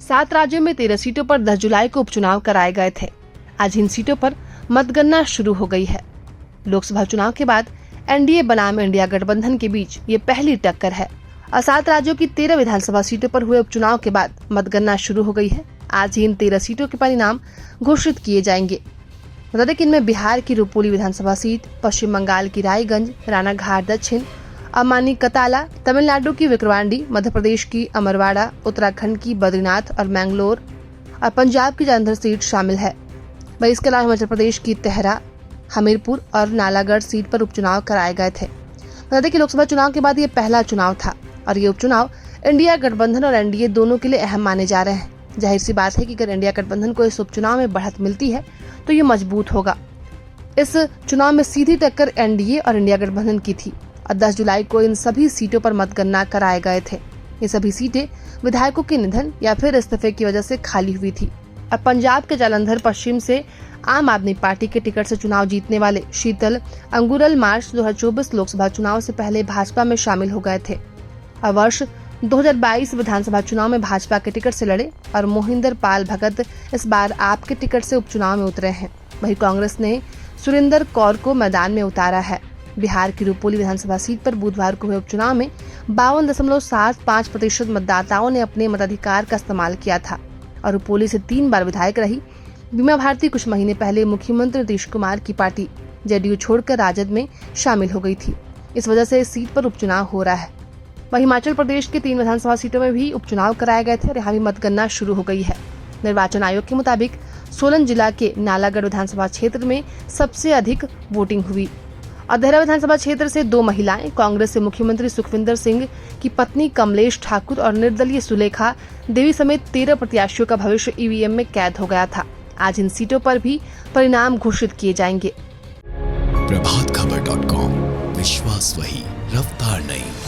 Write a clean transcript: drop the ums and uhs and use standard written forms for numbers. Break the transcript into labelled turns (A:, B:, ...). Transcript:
A: 7 राज्यों में 13 सीटों पर 10 जुलाई को उपचुनाव कराए गए थे। आज इन सीटों पर मतगणना शुरू हो गई है। लोकसभा चुनाव के बाद एनडीए बनाम इंडिया गठबंधन के बीच ये पहली टक्कर है और 7 राज्यों की 13 विधानसभा सीटों पर हुए उपचुनाव के बाद मतगणना शुरू हो गई है। आज ही इन 13 सीटों के परिणाम घोषित किए जाएंगे। बता दें कि इनमें बिहार की रुपोली विधानसभा सीट, पश्चिम बंगाल की रायगंज, रानाघाट दक्षिण, अमानी कताला, तमिलनाडु की विक्रवांडी, मध्य प्रदेश की अमरवाड़ा, उत्तराखंड की बद्रीनाथ और मैंगलोर और पंजाब की जालंधर सीट शामिल है। वहीं इसके अलावा हिमाचल प्रदेश की तेहरा, हमीरपुर और नालागढ़ सीट पर उपचुनाव कराए गए थे। बता दें कि लोकसभा चुनाव के बाद ये पहला चुनाव था और ये उपचुनाव इंडिया गठबंधन और एनडीए दोनों के लिए अहम माने जा रहे हैं। जाहिर सी बात है कि अगर इंडिया गठबंधन को इस उपचुनाव में बढ़त मिलती है तो ये मजबूत होगा। इस चुनाव में सीधी टक्कर एनडीए और इंडिया गठबंधन की थी और 10 जुलाई को इन सभी सीटों पर मतगणना कराए गए थे। ये सभी सीटें विधायकों के निधन या फिर इस्तीफे की वजह से खाली हुई थी। अब पंजाब के जालंधर पश्चिम से आम आदमी पार्टी के टिकट से चुनाव जीतने वाले शीतल अंगुरल मार्च 2024 लोकसभा चुनाव से पहले भाजपा में शामिल हो गए थे और वर्ष 2022 विधानसभा चुनाव में भाजपा के टिकट से लड़े और मोहिंदर पाल भगत इस बार आप के टिकट से उपचुनाव में उतरे हैं। वहीं कांग्रेस ने सुरेंद्र कौर को मैदान में उतारा है। बिहार की रुपोली विधानसभा सीट पर बुधवार को हुए उपचुनाव में 52.75% मतदाताओं ने अपने मताधिकार का इस्तेमाल किया था और रुपोली से 3 बार विधायक रही बीमा भारती कुछ महीने पहले मुख्यमंत्री नीतीश कुमार की पार्टी जेडीयू छोड़कर राजद में शामिल हो गई थी। इस वजह से इस सीट पर उपचुनाव हो रहा है। वहीं हिमाचल प्रदेश के 3 विधानसभा सीटों में भी उपचुनाव कराए गए थे और यहाँ भी मतगणना शुरू हो गई है। निर्वाचन आयोग के मुताबिक सोलन जिला के नालागढ़ विधानसभा क्षेत्र में सबसे अधिक वोटिंग हुई और देहरा विधानसभा क्षेत्र से 2 महिलाएं, कांग्रेस से मुख्यमंत्री सुखविंदर सिंह की पत्नी कमलेश ठाकुर और निर्दलीय सुलेखा देवी समेत 13 प्रत्याशियों का भविष्य ईवीएम में कैद हो गया था। आज इन सीटों पर भी परिणाम घोषित किए जाएंगे।
B: प्रभातखबर.com, विश्वास वही, रफ्तार नहीं।